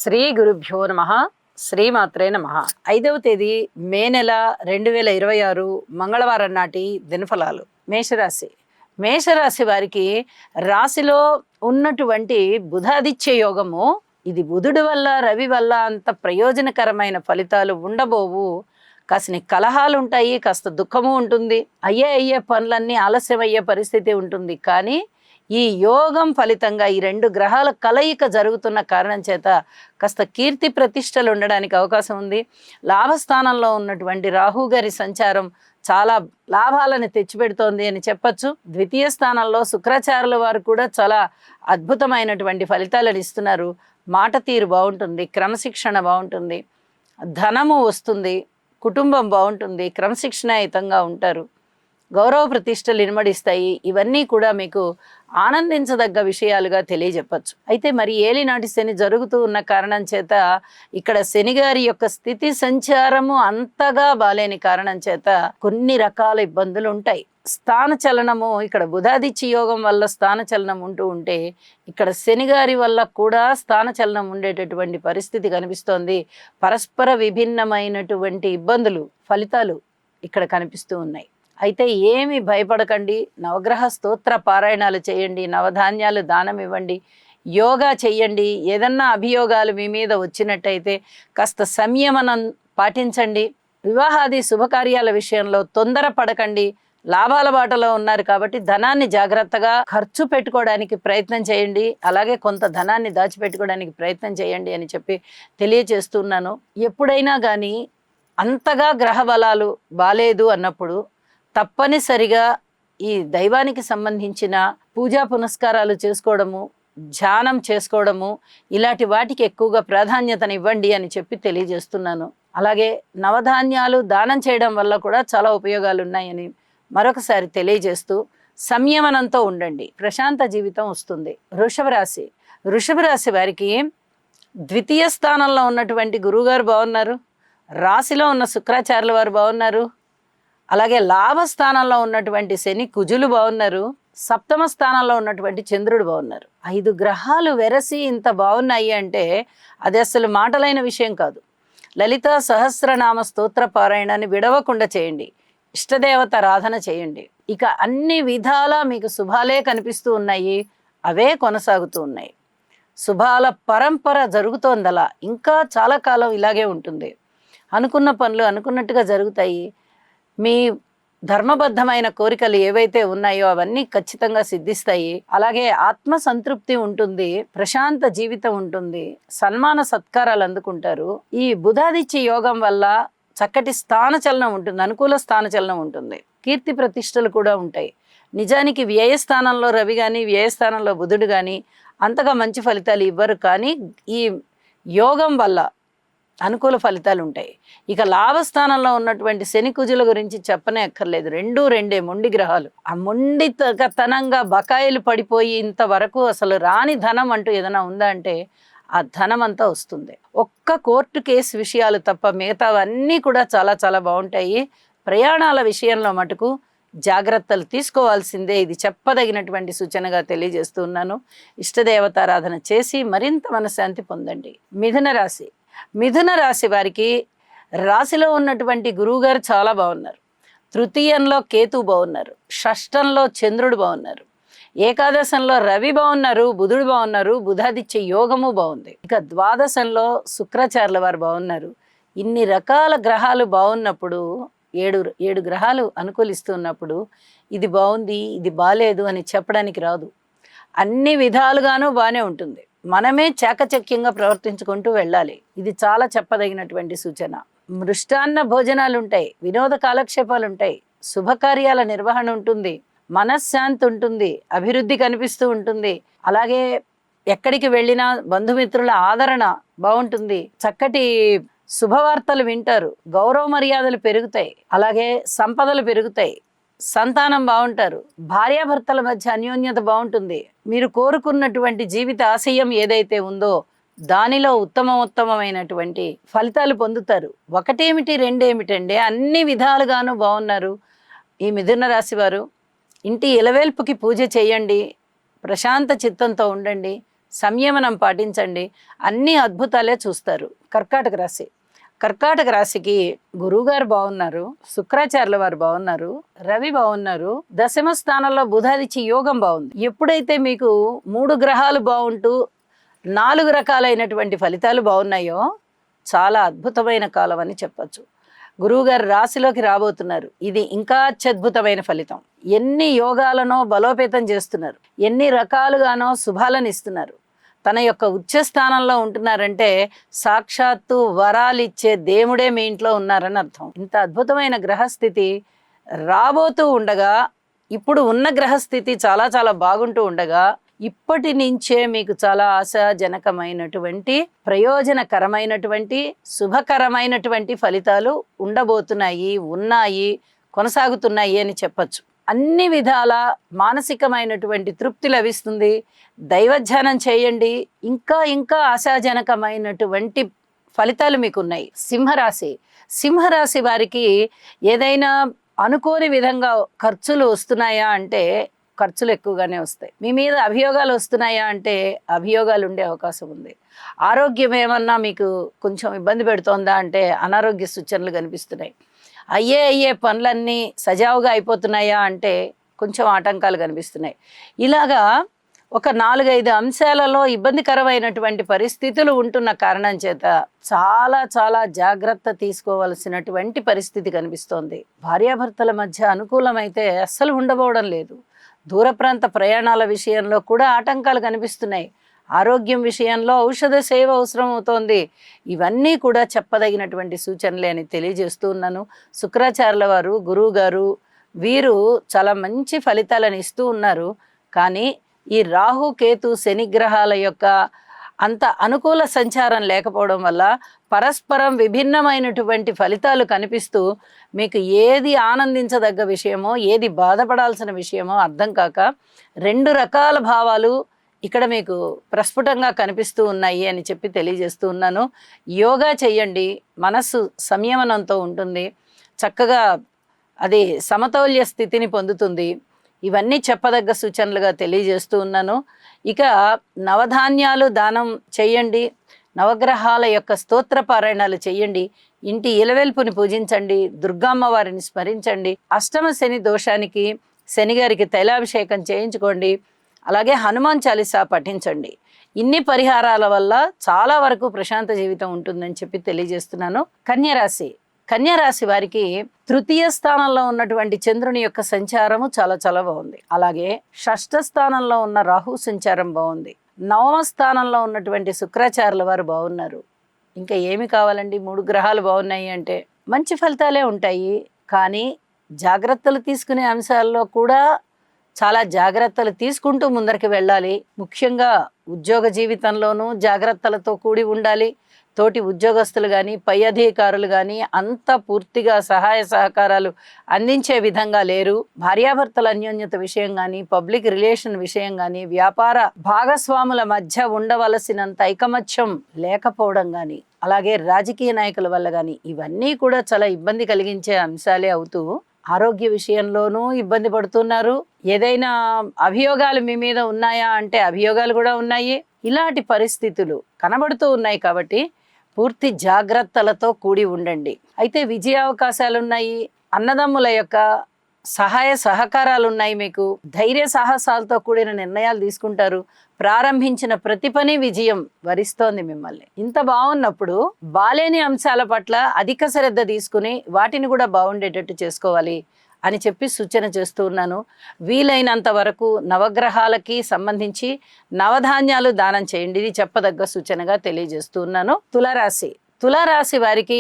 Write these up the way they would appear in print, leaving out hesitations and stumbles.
శ్రీ గురుభ్యో నమ. శ్రీమాత్రే నమ. 5వ తేదీ మే నెల 2026 మంగళవారం నాటి దినఫలాలు. మేషరాశి. మేషరాశి వారికి రాశిలో ఉన్నటువంటి బుధాదిత్య యోగము, ఇది బుధుడి వల్ల రవి వల్ల అంత ప్రయోజనకరమైన ఫలితాలు ఉండబోవు. కాసిన కలహాలు ఉంటాయి, కాస్త దుఃఖము ఉంటుంది, అయ్యే పనులన్నీ ఆలస్యం అయ్యే పరిస్థితి ఉంటుంది. కానీ ఈ యోగం ఫలితంగా ఈ రెండు గ్రహాల కలయిక జరుగుతున్న కారణం చేత కాస్త కీర్తి ప్రతిష్టలు ఉండడానికి అవకాశం ఉంది. లాభస్థానంలో ఉన్నటువంటి రాహు గారి సంచారం చాలా లాభాలను తెచ్చిపెడుతోంది అని చెప్పచ్చు. ద్వితీయ స్థానంలో శుక్రాచార్యుల వారు కూడా చాలా అద్భుతమైనటువంటి ఫలితాలను ఇస్తున్నారు. మాట తీరు బాగుంటుంది, క్రమశిక్షణ బాగుంటుంది, ధనము వస్తుంది, కుటుంబం బాగుంటుంది, క్రమశిక్షణాయుతంగా ఉంటారు, గౌరవ ప్రతిష్టలు ఇనుమడిస్తాయి. ఇవన్నీ కూడా మీకు ఆనందించదగ్గ విషయాలుగా తెలియజెప్పచ్చు. అయితే మరి ఏలినాటి శని జరుగుతూ ఉన్న కారణం చేత ఇక్కడ శనిగారి యొక్క స్థితి సంచారము అంతగా బాలేని కారణం చేత కొన్ని రకాల ఇబ్బందులు ఉంటాయి. స్థాన చలనము, ఇక్కడ బుధాదిత్య యోగం వల్ల స్థాన చలనం ఉంటూ ఉంటే ఇక్కడ శనిగారి వల్ల కూడా స్థాన చలనం ఉండేటటువంటి పరిస్థితి కనిపిస్తోంది. పరస్పర విభిన్నమైనటువంటి ఇబ్బందులు, ఫలితాలు ఇక్కడ కనిపిస్తూ ఉన్నాయి. అయితే ఏమి భయపడకండి. నవగ్రహ స్తోత్ర పారాయణాలు చేయండి, నవధాన్యాలు దానం ఇవ్వండి, యోగా చెయ్యండి. ఏదన్నా అభియోగాలు మీ మీద వచ్చినట్టయితే కాస్త సంయమనం పాటించండి. వివాహాది శుభకార్యాల విషయంలో తొందర పడకండి. లాభాల బాటలో ఉన్నారు కాబట్టి ధనాన్ని జాగ్రత్తగా ఖర్చు పెట్టుకోవడానికి ప్రయత్నం చేయండి. అలాగే కొంత ధనాన్ని దాచిపెట్టుకోవడానికి ప్రయత్నం చేయండి అని చెప్పి తెలియచేస్తున్నాను. ఎప్పుడైనా కానీ అంతగా గ్రహ బలాలు బాలేదు అన్నప్పుడు తప్పనిసరిగా ఈ దైవానికి సంబంధించిన పూజా పునస్కారాలు చేసుకోవడము, ధ్యానం చేసుకోవడము, ఇలాంటి వాటికి ఎక్కువగా ప్రాధాన్యతను ఇవ్వండి అని చెప్పి తెలియజేస్తున్నాను. అలాగే నవధాన్యాలు దానం చేయడం వల్ల కూడా చాలా ఉపయోగాలు ఉన్నాయని మరొకసారి తెలియజేస్తూ సంయమనంతో ఉండండి, ప్రశాంత జీవితం వస్తుంది. వృషభ రాశి వారికి ద్వితీయ స్థానంలో ఉన్నటువంటి గురువుగారు బాగున్నారు, రాశిలో ఉన్న శుక్రాచార్యుల వారు బాగున్నారు, అలాగే లాభస్థానంలో ఉన్నటువంటి శని కుజులు బాగున్నారు, సప్తమ స్థానంలో ఉన్నటువంటి చంద్రుడు బాగున్నారు. 5 గ్రహాలు వెరసి ఇంత బాగున్నాయి అంటే అది అసలు మాటలైన విషయం కాదు. లలిత సహస్రనామ స్తోత్ర పారాయణాన్ని విడవకుండా చేయండి, ఇష్టదేవత ఆరాధన చేయండి. ఇక అన్ని విధాలా మీకు శుభాలే కనిపిస్తూ ఉన్నాయి, అవే కొనసాగుతూ ఉన్నాయి. శుభాల పరంపర జరుగుతోందలా, ఇంకా చాలా కాలం ఇలాగే ఉంటుంది. అనుకున్న పనులు అనుకున్నట్టుగా జరుగుతాయి. మీ ధర్మబద్ధమైన కోరికలు ఏవైతే ఉన్నాయో అవన్నీ ఖచ్చితంగా సిద్ధిస్తాయి. అలాగే ఆత్మ సంతృప్తి ఉంటుంది, ప్రశాంత జీవితం ఉంటుంది, సన్మాన సత్కారాలు అందుకుంటారు. ఈ బుధాదిత్య యోగం వల్ల చక్కటి స్థానచలనం ఉంటుంది, అనుకూల స్థానచలనం ఉంటుంది, కీర్తి ప్రతిష్టలు కూడా ఉంటాయి. నిజానికి వ్యయస్థానంలో రవి కానీ వ్యయస్థానంలో బుధుడు కానీ అంతగా మంచి ఫలితాలు ఇవ్వరు, కానీ ఈ యోగం వల్ల అనుకూల ఫలితాలు ఉంటాయి. ఇక లాభస్థానంలో ఉన్నటువంటి శని కుజుల గురించి చెప్పనే అక్కర్లేదు. రెండే మొండి గ్రహాలు. ఆ మొండితనంగా బకాయిలు పడిపోయి ఇంతవరకు అసలు రాని ధనం అంటూ ఏదైనా ఉందా అంటే ఆ ధనం అంతా వస్తుంది. ఒక్క కోర్టు కేసు విషయాలు తప్ప మిగతావన్నీ కూడా చాలా చాలా బాగుంటాయి. ప్రయాణాల విషయంలో మటుకు జాగ్రత్తలు తీసుకోవాల్సిందే. ఇది చెప్పదగినటువంటి సూచనగా తెలియజేస్తున్నాను. ఇష్టదేవతారాధన చేసి మరింత మనశ్శాంతి పొందండి. మిథున రాశి వారికి రాశిలో ఉన్నటువంటి గురువుగారు చాలా బాగున్నారు, తృతీయంలో కేతు బాగున్నారు, షష్టంలో చంద్రుడు బాగున్నారు, ఏకాదశంలో రవి బాగున్నారు, బుధుడు బాగున్నారు, బుధాదిత్య యోగము బాగుంది. ఇక ద్వాదశంలో శుక్రాచార్యుల వారు బాగున్నారు. ఇన్ని రకాల గ్రహాలు బాగున్నప్పుడు, ఏడు గ్రహాలు అనుకూలిస్తున్నప్పుడు ఇది బాగుంది ఇది బాలేదు అని చెప్పడానికి రాదు. అన్ని విధాలుగానూ బాగానే ఉంటుంది. మనమే చాకచక్యంగా ప్రవర్తించుకుంటూ వెళ్ళాలి. ఇది చాలా చెప్పదగినటువంటి సూచన. మృష్టాన్న భోజనాలు ఉంటాయి, వినోద కాలక్షేపాలు ఉంటాయి, శుభకార్యాల నిర్వహణ ఉంటుంది, మనశ్శాంతి ఉంటుంది, అభివృద్ధి కనిపిస్తూ ఉంటుంది. అలాగే ఎక్కడికి వెళ్ళినా బంధుమిత్రుల ఆదరణ బాగుంటుంది, చక్కటి శుభవార్తలు వింటారు, గౌరవ మర్యాదలు పెరుగుతాయి, అలాగే సంపదలు పెరుగుతాయి, సంతానం బాగుంటారు, భార్యాభర్తల మధ్య అన్యోన్యత బాగుంటుంది. మీరు కోరుకున్నటువంటి జీవిత ఆశయం ఏదైతే ఉందో దానిలో ఉత్తమమైనటువంటి ఫలితాలు పొందుతారు. ఒకటేమిటి రెండేమిటండి, అన్ని విధాలుగాను బాగున్నారు. ఈ మిథున రాశి వారు ఇంటి ఇలవేల్పుకి పూజ చేయండి, ప్రశాంత చిత్తంతో ఉండండి, సంయమనం పాటించండి, అన్ని అద్భుతాలే చూస్తారు. కర్కాటక రాశి. కర్కాటక రాశికి గురువుగారు బాగున్నారు, శుక్రాచార్యుల వారు బాగున్నారు, రవి బాగున్నారు, దశమ స్థానంలో బుధాదిత్య యోగం బాగుంది. ఎప్పుడైతే మీకు 3 గ్రహాలు బాగుంటూ 4 రకాలైనటువంటి ఫలితాలు బాగున్నాయో చాలా అద్భుతమైన కాలం అని చెప్పచ్చు. గురువుగారు రాశిలోకి రాబోతున్నారు. ఇది ఇంకా అత్యద్భుతమైన ఫలితం. ఎన్ని యోగాలనో బలోపేతం చేస్తున్నారు, ఎన్ని రకాలుగానో శుభాలను ఇస్తున్నారు. తన యొక్క ఉచ్చ స్థానంలో ఉంటున్నారంటే సాక్షాత్తు వరాలిచ్చే దేవుడే మీ ఇంట్లో ఉన్నారని అర్థం. ఇంత అద్భుతమైన గ్రహస్థితి రాబోతూ ఉండగా, ఇప్పుడు ఉన్న గ్రహస్థితి చాలా చాలా బాగుంటూ ఉండగా, ఇప్పటి నుంచే మీకు చాలా ఆశాజనకమైనటువంటి, ప్రయోజనకరమైనటువంటి, శుభకరమైనటువంటి ఫలితాలు ఉండబోతున్నాయి, ఉన్నాయి, కొనసాగుతున్నాయి అని చెప్పచ్చు. అన్ని విధాల మానసికమైనటువంటి తృప్తి లభిస్తుంది. దైవధ్యానం చేయండి, ఇంకా ఇంకా ఆశాజనకమైనటువంటి ఫలితాలు మీకు ఉన్నాయి. సింహరాశి. సింహరాశి వారికి ఏదైనా అనుకోని విధంగా ఖర్చులు వస్తున్నాయా అంటే ఖర్చులు ఎక్కువగానే వస్తాయి. మీ మీద అభియోగాలు వస్తున్నాయా అంటే అభియోగాలు ఉండే అవకాశం ఉంది. ఆరోగ్యం ఏమన్నా మీకు కొంచెం ఇబ్బంది పెడుతోందా అంటే అనారోగ్య సూచనలు కనిపిస్తున్నాయి. అయ్యే పనులన్నీ సజావుగా అయిపోతున్నాయా అంటే కొంచెం ఆటంకాలు కనిపిస్తున్నాయి. ఇలాగా ఒక 4-5 అంశాలలో ఇబ్బందికరమైనటువంటి పరిస్థితులు ఉంటున్న కారణం చేత చాలా చాలా జాగ్రత్త తీసుకోవలసినటువంటి పరిస్థితి కనిపిస్తోంది. భార్యాభర్తల మధ్య అనుకూలమైతే అస్సలు ఉండబోవడం లేదు. దూర ప్రాంత ప్రయాణాల విషయంలో కూడా ఆటంకాలు కనిపిస్తున్నాయి. ఆరోగ్యం విషయంలో ఔషధ సేవ అవసరం అవుతోంది. ఇవన్నీ కూడా చెప్పదగినటువంటి సూచనలే అని తెలియజేస్తూ ఉన్నాను. శుక్రాచార్యుల వారు, గురువు గారు వీరు చాలా మంచి ఫలితాలను ఇస్తూ ఉన్నారు. కానీ ఈ రాహు, కేతు, శని గ్రహాల యొక్క అంత అనుకూల సంచారం లేకపోవడం వల్ల పరస్పరం విభిన్నమైనటువంటి ఫలితాలు కనిపిస్తూ మీకు ఏది ఆనందించదగ్గ విషయమో, ఏది బాధపడాల్సిన విషయమో అర్థం కాక 2 రకాల భావాలు ఇక్కడ మీకు ప్రస్ఫుటంగా కనిపిస్తూ ఉన్నాయి అని చెప్పి తెలియజేస్తూ ఉన్నాను. యోగా చేయండి, మనస్సు సంయమనంతో ఉంటుంది, చక్కగా అది సమతౌల్య స్థితిని పొందుతుంది. ఇవన్నీ చెప్పదగ్గ సూచనలుగా తెలియజేస్తూ ఉన్నాను. ఇక నవధాన్యాలు దానం చేయండి, నవగ్రహాల యొక్క స్తోత్ర పారాయణాలు చేయండి, ఇంటి ఇలవెల్పుని పూజించండి, దుర్గామ్మ వారిని స్మరించండి, అష్టమ శని దోషానికి శనిగారికి తైలాభిషేకం చేయించుకోండి, అలాగే హనుమాన్ చాలీసా పఠించండి. ఇన్ని పరిహారాల వల్ల చాలా వరకు ప్రశాంత జీవితం ఉంటుందని చెప్పి తెలియజేస్తున్నాను. కన్యరాశి. కన్యరాశి వారికి తృతీయ స్థానంలో ఉన్నటువంటి చంద్రుని యొక్క సంచారము చాలా చాలా బాగుంది. అలాగే షష్ఠ స్థానంలో ఉన్న రాహు సంచారం బాగుంది. నవమ స్థానంలో ఉన్నటువంటి శుక్రాచార్యుల వారు బాగున్నారు. ఇంకా ఏమి కావాలండి? 3 గ్రహాలు బాగున్నాయి అంటే మంచి ఫలితాలే ఉంటాయి. కానీ జాగ్రత్తలు తీసుకునే అంశాల్లో కూడా చాలా జాగ్రత్తలు తీసుకుంటూ ముందరికి వెళ్ళాలి. ముఖ్యంగా ఉద్యోగ జీవితంలోనూ జాగ్రత్తలతో కూడి ఉండాలి. తోటి ఉద్యోగస్తులు కానీ, పై అధికారులు కానీ అంత పూర్తిగా సహాయ సహకారాలు అందించే విధంగా లేరు. భార్యాభర్తల అన్యోన్యత విషయం కానీ, పబ్లిక్ రిలేషన్ విషయం కానీ, వ్యాపార భాగస్వాముల మధ్య ఉండవలసినంత ఐకమత్యం లేకపోవడం కానీ, అలాగే రాజకీయ నాయకుల వల్ల కానీ ఇవన్నీ కూడా చాలా ఇబ్బంది కలిగించే అంశాలే అవుతూ ఆరోగ్య విషయంలోనూ ఇబ్బంది పడుతున్నారు. ఏదైనా అభియోగాలు మీ మీద ఉన్నాయా అంటే అభియోగాలు కూడా ఉన్నాయి. ఇలాంటి పరిస్థితులు కనబడుతూ ఉన్నాయి కాబట్టి పూర్తి జాగ్రత్తలతో కూడి ఉండండి. అయితే విజయావకాశాలు ఉన్నాయి, అన్నదమ్ముల యొక్క సహాయ సహకారాలు ఉన్నాయి. మీకు ధైర్య సాహసాలతో కూడిన నిర్ణయాలు తీసుకుంటారు. ప్రారంభించిన ప్రతి పని విజయం వరిస్తోంది మిమ్మల్ని. ఇంత బాగున్నప్పుడు బాలేని అంశాల పట్ల అధిక శ్రద్ధ తీసుకుని వాటిని కూడా బాగుండేటట్టు చేసుకోవాలి అని చెప్పి సూచన చేస్తూ ఉన్నాను. వీలైనంత వరకు నవగ్రహాలకి సంబంధించి నవధాన్యాలు దానం చేయండి. ఇది చెప్పదగ్గ సూచనగా తెలియజేస్తూ ఉన్నాను. తులారాశి. తులారాశి వారికి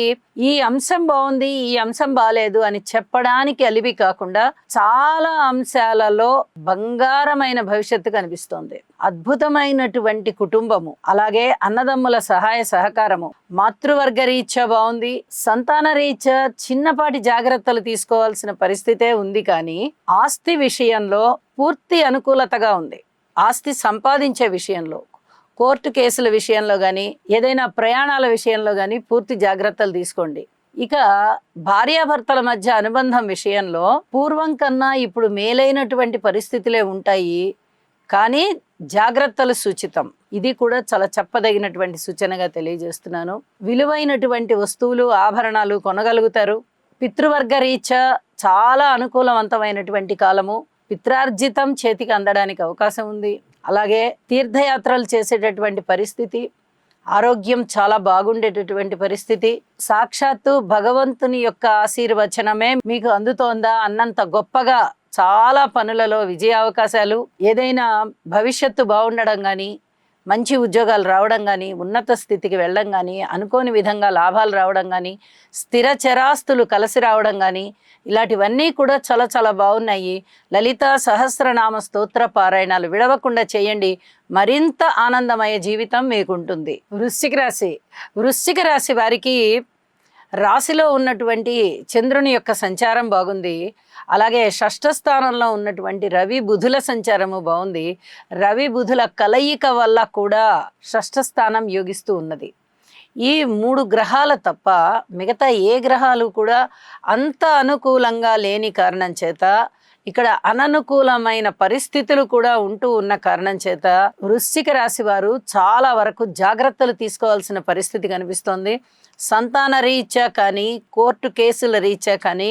ఈ అంశం బాగుంది, ఈ అంశం బాలేదు అని చెప్పడానికి అలివి కాకుండా చాలా అంశాలలో బంగారమైన భవిష్యత్తు కనిపిస్తోంది. అద్భుతమైనటువంటి కుటుంబము, అలాగే అన్నదమ్ముల సహాయ సహకారము, మాతృవర్గ రీత్యా బాగుంది. సంతాన రీత్యా చిన్నపాటి జాగ్రత్తలు తీసుకోవాల్సిన పరిస్థితే ఉంది. కానీ ఆస్తి విషయంలో పూర్తి అనుకూలతగా ఉంది. ఆస్తి సంపాదించే విషయంలో, కోర్టు కేసుల విషయంలో కానీ, ఏదైనా ప్రయాణాల విషయంలో కానీ పూర్తి జాగ్రత్తలు తీసుకోండి. ఇక భార్యాభర్తల మధ్య అనుబంధం విషయంలో పూర్వం కన్నా ఇప్పుడు మేలైనటువంటి పరిస్థితులే ఉంటాయి. కానీ జాగ్రత్తలు సూచితం. ఇది కూడా చాలా చెప్పదగినటువంటి సూచనగా తెలియజేస్తున్నాను. విలువైనటువంటి వస్తువులు, ఆభరణాలు కొనగలుగుతారు. పితృవర్గ రీత్యా చాలా అనుకూలవంతమైనటువంటి కాలము. పిత్రార్జితం చేతికి అందడానికి అవకాశం ఉంది. అలాగే తీర్థయాత్రలు చేసేటటువంటి పరిస్థితి, ఆరోగ్యం చాలా బాగుండేటటువంటి పరిస్థితి, సాక్షాత్తు భగవంతుని యొక్క ఆశీర్వచనమే మీకు అందుతోందా అన్నంత గొప్పగా చాలా పనులలో విజయ అవకాశాలు, ఏదైనా భవిష్యత్తు బాగుండడం కానీ, మంచి ఉద్యోగాలు రావడం కానీ, ఉన్నత స్థితికి వెళ్ళడం కానీ, అనుకోని విధంగా లాభాలు రావడం కానీ, స్థిర చరాస్తులు కలిసి రావడం కానీ, ఇలాంటివన్నీ కూడా చాలా చాలా బాగున్నాయి. లలితా సహస్రనామ స్తోత్ర పారాయణాలు విడవకుండా చేయండి. మరింత ఆనందమయ జీవితం మీకుంటుంది. వృశ్చిక రాశి వారికి రాశిలో ఉన్నటువంటి చంద్రుని యొక్క సంచారం బాగుంది. అలాగే షష్ఠ స్థానంలో ఉన్నటువంటి రవి బుధుల సంచారము బాగుంది. రవి బుధుల కలయిక వల్ల కూడా షష్ఠ స్థానం యోగిస్తూ ఉన్నది. ఈ 3 గ్రహాలు తప్ప మిగతా ఏ గ్రహాలు కూడా అంత అనుకూలంగా లేని కారణం చేత, ఇక్కడ అననుకూలమైన పరిస్థితులు కూడా ఉంటూ ఉన్న కారణం చేత వృశ్చిక రాశి వారు చాలా వరకు జాగ్రత్తలు తీసుకోవాల్సిన పరిస్థితి కనిపిస్తోంది. సంతాన రీత్యా కానీ, కోర్టు కేసుల రీత్యా కానీ,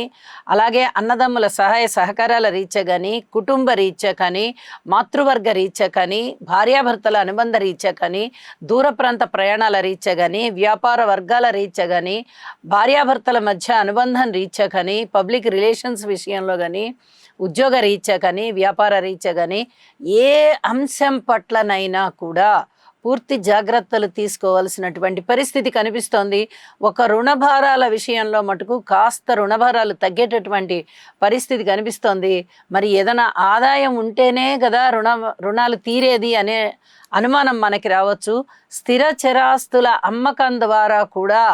అలాగే అన్నదమ్ముల సహాయ సహకారాల రీత్యా కానీ, కుటుంబ రీత్యా కానీ, మాతృవర్గ రీత్యా కానీ, భార్యాభర్తల అనుబంధ రీత్యా కానీ, దూర ప్రాంత ప్రయాణాల రీత్యా కానీ, వ్యాపార వర్గాల రీత్యా కానీ, భార్యాభర్తల మధ్య అనుబంధం రీత్యా కానీ, పబ్లిక్ రిలేషన్స్ విషయంలో కానీ, ఉద్యోగ రీత్యా కానీ, వ్యాపార రీత్యా కానీ, ఏ అంశం పట్లనైనా కూడా పూర్తి జాగ్రత్తలు తీసుకోవాల్సినటువంటి పరిస్థితి కనిపిస్తోంది. ఒక రుణభారాల విషయంలో మటుకు కాస్త రుణభారాలు తగ్గేటటువంటి పరిస్థితి కనిపిస్తోంది. మరి ఏదైనా ఆదాయం ఉంటేనే కదా రుణాలు తీరేది అనే అనుమానం మనకి రావచ్చు. స్థిర చరాస్తుల అమ్మకం ద్వారా కూడా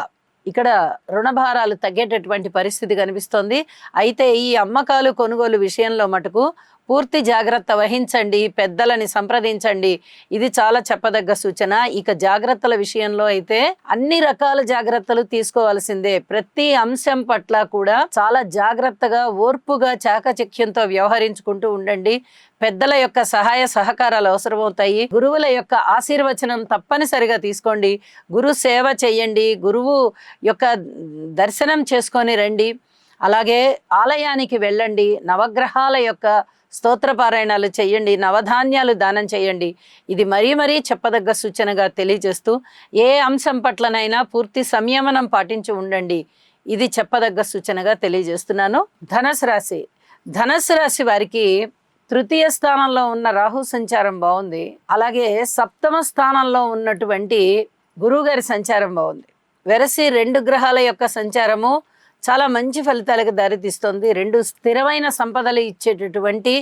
ఇక్కడ రుణభారాలు తగ్గేటటువంటి పరిస్థితి కనిపిస్తోంది. అయితే ఈ అమ్మకాలు కొనుగోలు విషయంలో మటుకు పూర్తి జాగ్రత్త వహించండి, పెద్దలని సంప్రదించండి. ఇది చాలా చెప్పదగ్గ సూచన. ఇక జాగ్రత్తల విషయంలో అయితే అన్ని రకాల జాగ్రత్తలు తీసుకోవాల్సిందే. ప్రతి అంశం పట్ల కూడా చాలా జాగ్రత్తగా, ఓర్పుగా, చాకచక్యంతో వ్యవహరించుకుంటూ ఉండండి. పెద్దల యొక్క సహాయ సహకారాలు అవసరమవుతాయి. గురువుల యొక్క ఆశీర్వచనం తప్పనిసరిగా తీసుకోండి. గురు సేవ చేయండి, గురువు యొక్క దర్శనం చేసుకొని రండి. అలాగే ఆలయానికి వెళ్ళండి, నవగ్రహాల యొక్క స్తోత్రపారాయణాలు చేయండి, నవధాన్యాలు దానం చేయండి. ఇది మరీ చెప్పదగ్గ సూచనగా తెలియజేస్తూ ఏ అంశం పట్లనైనా పూర్తి సంయమనం పాటించి ఉండండి. ఇది చెప్పదగ్గ సూచనగా తెలియజేస్తున్నాను. ధనుసు రాశి వారికి తృతీయ స్థానంలో ఉన్న రాహు సంచారం బాగుంది. అలాగే సప్తమ స్థానంలో ఉన్నటువంటి గురువుగారి సంచారం బాగుంది. వెరసి 2 గ్రహాల యొక్క సంచారము చాలా మంచి ఫలితాలకు దారితీస్తుంది. 2 స్థిరమైన సంపదలు ఇచ్చేటటువంటి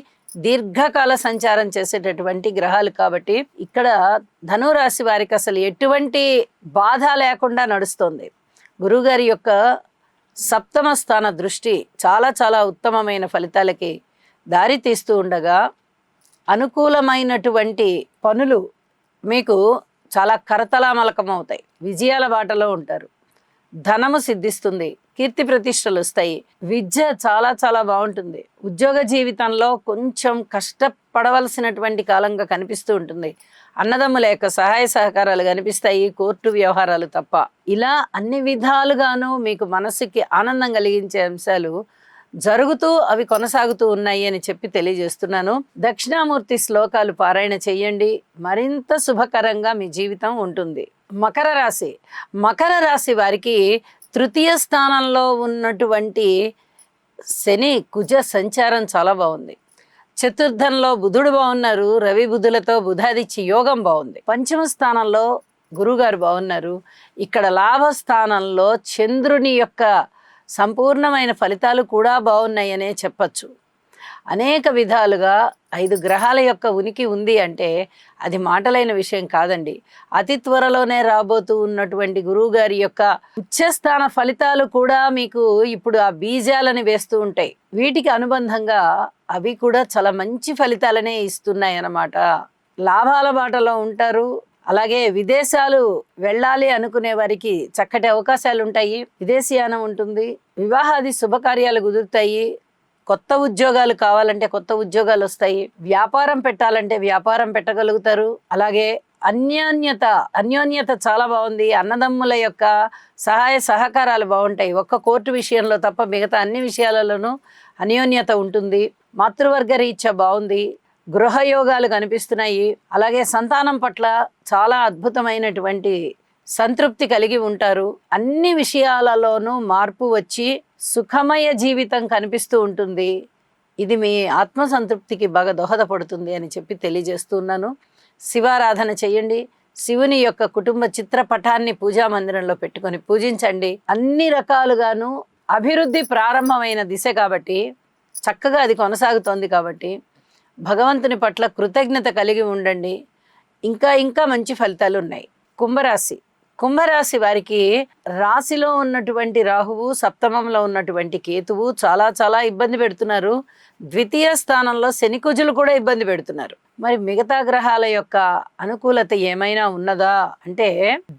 దీర్ఘకాల సంచారం చేసేటటువంటి గ్రహాలు కాబట్టి ఇక్కడ ధనురాశి వారికి అసలు ఎటువంటి బాధ లేకుండా నడుస్తుంది. గురువుగారి యొక్క సప్తమ స్థాన దృష్టి చాలా చాలా ఉత్తమమైన ఫలితాలకి దారి తీస్తూ ఉండగా అనుకూలమైనటువంటి పనులు మీకు చాలా కరతలామలకం అవుతాయి. విజయాల బాటలో ఉంటారు. ధనము సిద్ధిస్తుంది, కీర్తి ప్రతిష్టలు వస్తాయి. విద్య చాలా చాలా బాగుంటుంది. ఉద్యోగ జీవితంలో కొంచెం కష్టపడవలసినటువంటి కాలంగా కనిపిస్తూ ఉంటుంది. అన్నదమ్ముల యొక్క సహాయ సహకారాలు కనిపిస్తాయి, కోర్టు వ్యవహారాలు తప్ప. ఇలా అన్ని విధాలుగాను మీకు మనసుకి ఆనందం కలిగించే అంశాలు జరుగుతూ అవి కొనసాగుతూ ఉన్నాయి అని చెప్పి తెలియజేస్తున్నాను. దక్షిణామూర్తి శ్లోకాలు పారాయణ చేయండి, మరింత శుభకరంగా మీ జీవితం ఉంటుంది. మకర రాశి వారికి తృతీయ స్థానంలో ఉన్నటువంటి శని కుజ సంచారం చాలా బాగుంది. చతుర్థంలో బుధుడు బాగున్నారు. రవి బుధులతో బుధాదిత్య యోగం బాగుంది. పంచమ స్థానంలో గురుగారు బాగున్నారు. ఇక్కడ లాభస్థానంలో చంద్రుని యొక్క సంపూర్ణమైన ఫలితాలు కూడా బాగున్నాయనే చెప్పచ్చు. అనేక విధాలుగా 5 గ్రహాల యొక్క ఉనికి ఉంది అంటే అది మాటలైన విషయం కాదండి. అతి త్వరలోనే రాబోతూ ఉన్నటువంటి గురువు గారి యొక్క ఉచ్చస్థాన ఫలితాలు కూడా మీకు ఇప్పుడు ఆ బీజాలని వేస్తూ ఉంటాయి. వీటికి అనుబంధంగా అవి కూడా చాలా మంచి ఫలితాలనే ఇస్తున్నాయి అన్నమాట. లాభాల బాటలో ఉంటారు. అలాగే విదేశాలు వెళ్ళాలి అనుకునే వారికి చక్కటి అవకాశాలు ఉంటాయి. విదేశీయానం ఉంటుంది. వివాహాది శుభకార్యాలు కుదురుతాయి. కొత్త ఉద్యోగాలు కావాలంటే కొత్త ఉద్యోగాలు వస్తాయి, వ్యాపారం పెట్టాలంటే వ్యాపారం పెట్టగలుగుతారు. అలాగే అన్యోన్యత చాలా బాగుంది. అన్నదమ్ముల యొక్క సహాయ సహకారాలు బాగుంటాయి. ఒక్క కోర్టు విషయంలో తప్ప మిగతా అన్ని విషయాలలోనూ అన్యోన్యత ఉంటుంది. మాతృవర్గ రీత్యా బాగుంది. గృహయోగాలు కనిపిస్తున్నాయి. అలాగే సంతానం పట్ల చాలా అద్భుతమైనటువంటి సంతృప్తి కలిగి ఉంటారు. అన్ని విషయాలలోనూ మార్పు వచ్చి సుఖమయ జీవితం కనిపిస్తూ ఉంటుంది. ఇది మీ ఆత్మసంతృప్తికి బాగా దోహదపడుతుంది అని చెప్పి తెలియజేస్తున్నాను. శివారాధన చేయండి. శివుని యొక్క కుటుంబ చిత్రపటాన్ని పూజా మందిరంలో పెట్టుకొని పూజించండి. అన్ని రకాలుగాను అభివృద్ధి ప్రారంభమైన దిశ కాబట్టి, చక్కగా అది కొనసాగుతోంది కాబట్టి భగవంతుని పట్ల కృతజ్ఞత కలిగి ఉండండి. ఇంకా ఇంకా మంచి ఫలితాలు ఉన్నాయి. కుంభరాశి వారికి రాశిలో ఉన్నటువంటి రాహువు, సప్తమంలో ఉన్నటువంటి కేతువు చాలా చాలా ఇబ్బంది పెడుతున్నారు. ద్వితీయ స్థానంలో శని కుజులు కూడా ఇబ్బంది పెడుతున్నారు. మరి మిగతా గ్రహాల యొక్క అనుకూలత ఏమైనా ఉన్నదా అంటే,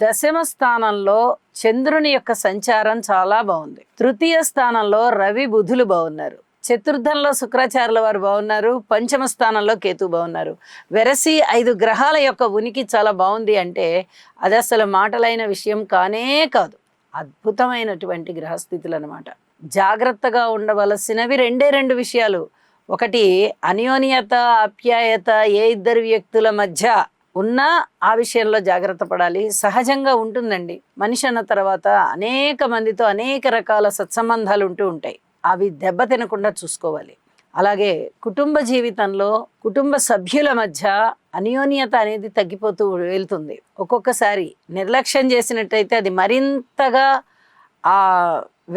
దశమ స్థానంలో చంద్రుని యొక్క సంచారం చాలా బాగుంది. తృతీయ స్థానంలో రవి బుధులు బాగున్నారు. చతుర్థంలో శుక్రాచార్యుల వారు బాగున్నారు. పంచమ స్థానంలో కేతు బాగున్నారు. వెరసి 5 గ్రహాల యొక్క ఉనికి చాలా బాగుంది అంటే అది అసలు మాటలైన విషయం కానే కాదు. అద్భుతమైనటువంటి గ్రహస్థితులు అన్నమాట. జాగ్రత్తగా ఉండవలసినవి 2 విషయాలు. ఒకటి, అన్యోన్యత, ఆప్యాయత ఏ ఇద్దరు వ్యక్తుల మధ్య ఉన్నా ఆ విషయంలో జాగ్రత్త పడాలి. సహజంగా ఉంటుందండి. మనిషి అన్న తర్వాత అనేక మందితో అనేక రకాల సత్సంబంధాలు ఉంటూ ఉంటాయి. అవి దెబ్బతినకుండా చూసుకోవాలి. అలాగే కుటుంబ జీవితంలో కుటుంబ సభ్యుల మధ్య అన్యోన్యత అనేది తగ్గిపోతూ వెళ్తుంది. ఒక్కొక్కసారి నిర్లక్ష్యం చేసినట్టయితే అది మరింతగా ఆ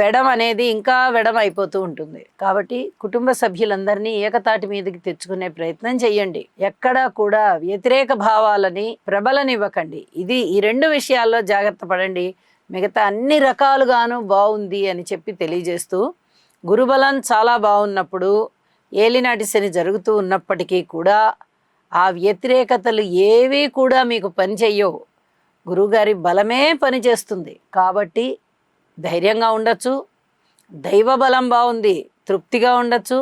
వెడం అనేది ఇంకా వెడం అయిపోతూ ఉంటుంది. కాబట్టి కుటుంబ సభ్యులందరినీ ఏకతాటి మీదకి తెచ్చుకునే ప్రయత్నం చేయండి. ఎక్కడా కూడా వ్యతిరేక భావాలని ప్రబలనివ్వకండి. ఈ 2 విషయాల్లో జాగ్రత్త పడండి. మిగతా అన్ని రకాలుగాను బాగుంది అని చెప్పి తెలియజేస్తూ, గురుబలం చాలా బాగున్నప్పుడు, ఏలినాటి శని జరుగుతూ ఉన్నప్పటికీ కూడా ఆ వ్యతిరేకతలు ఏవీ కూడా మీకు పనిచేయవు. గురువుగారి బలమే పనిచేస్తుంది. కాబట్టి ధైర్యంగా ఉండొచ్చు. దైవ బలం బాగుంది, తృప్తిగా ఉండొచ్చు.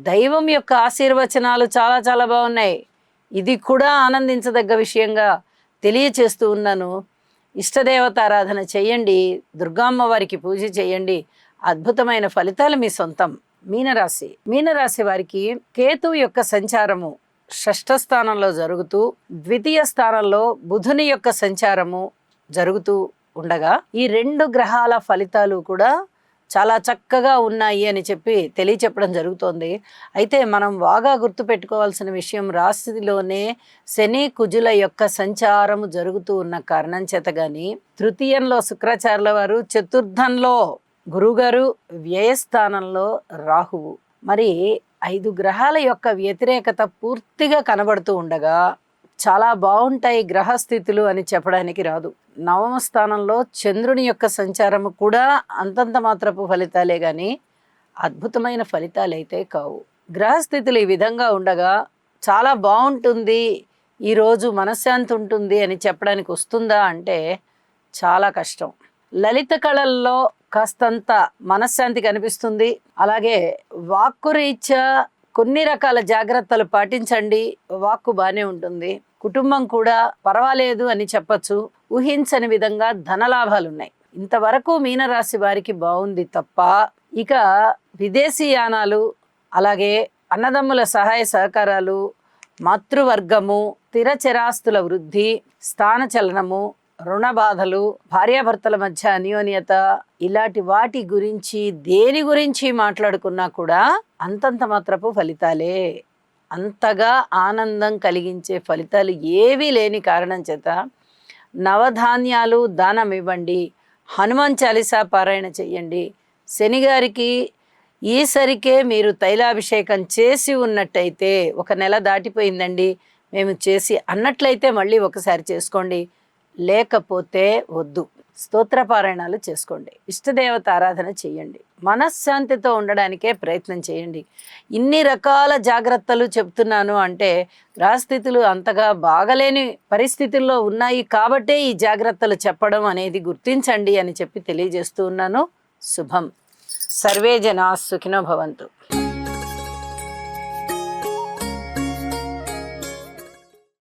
దైవం యొక్క ఆశీర్వచనాలు చాలా చాలా బాగున్నాయి. ఇది కూడా ఆనందించదగ్గ విషయంగా తెలియచేస్తూ ఉన్నాను. ఇష్టదేవతారాధన చేయండి. దుర్గామ్మ వారికి పూజ చేయండి. అద్భుతమైన ఫలితాలు మీ సొంతం. మీనరాశి వారికి కేతువు యొక్క సంచారము 6వ స్థానంలో జరుగుతూ, ద్వితీయ స్థానంలో బుధుని యొక్క సంచారము జరుగుతూ ఉండగా ఈ 2 గ్రహాల ఫలితాలు కూడా చాలా చక్కగా ఉన్నాయి అని చెప్పి తెలియచెప్పడం జరుగుతోంది. అయితే మనం బాగా గుర్తుపెట్టుకోవాల్సిన విషయం, రాశిలోనే శని కుజుల యొక్క సంచారము జరుగుతూ ఉన్న కారణం చేత గాని, తృతీయంలో శుక్రాచార్యుల వారు, చతుర్థంలో గురువుగారు, వ్యయస్థానంలో రాహువు. మరి 5 గ్రహాల యొక్క వ్యతిరేకత పూర్తిగా కనబడుతూ ఉండగా చాలా బాగుంటాయి గ్రహస్థితులు అని చెప్పడానికి రాదు. 9వ స్థానంలో చంద్రుని యొక్క సంచారము కూడా అంతంత మాత్రపు ఫలితాలే కానీ అద్భుతమైన ఫలితాలైతే కావు. గ్రహస్థితులు ఈ విధంగా ఉండగా చాలా బాగుంటుంది, ఈరోజు మనశ్శాంతి ఉంటుంది అని చెప్పడానికి వస్తుందా అంటే చాలా కష్టం. లలిత కళల్లో కాస్తంత మనశ్శాంతి కనిపిస్తుంది. అలాగే వాక్కు రీత్యా కొన్ని రకాల జాగ్రత్తలు పాటించండి, వాక్కు బాగానే ఉంటుంది. కుటుంబం కూడా పర్వాలేదు అని చెప్పచ్చు. ఊహించని విధంగా ధనలాభాలు ఉన్నాయి. ఇంతవరకు మీనరాశి వారికి బాగుంది తప్ప, ఇక విదేశీయానాలు, అలాగే అన్నదమ్ముల సహాయ సహకారాలు, మాతృవర్గము, స్థిరచరాస్తుల వృద్ధి, స్థానచలనము, రుణ బాధలు, భార్యాభర్తల మధ్య అన్యోన్యత, ఇలాంటి వాటి గురించి దేని గురించి మాట్లాడుకున్నా కూడా అంతంత మాత్రపు ఫలితాలే. అంతగా ఆనందం కలిగించే ఫలితాలు ఏవీ లేని కారణం చేత నవధాన్యాలు దానం ఇవ్వండి. హనుమాన్ చాలీసా పారాయణ చెయ్యండి. శనిగారికి ఈసరికే మీరు తైలాభిషేకం చేసి ఉన్నట్టయితే, 1 నెల దాటిపోయిందండి మేము చేసి అన్నట్లయితే మళ్ళీ ఒకసారి చేసుకోండి, లేకపోతే వద్దు. స్తోత్రపారాయణాలు చేసుకోండి. ఇష్టదేవత ఆరాధన చేయండి. మనశ్శాంతితో ఉండడానికే ప్రయత్నం చేయండి. ఇన్ని రకాల జాగ్రత్తలు చెప్తున్నాను అంటే గ్రహస్థితులు అంతగా బాగలేని పరిస్థితుల్లో ఉన్నాయి కాబట్టే ఈ జాగ్రత్తలు చెప్పడం అనేది గుర్తించండి అని చెప్పి తెలియజేస్తూ ఉన్నాను. శుభం. సర్వే జనా సుఖినో భవంతు.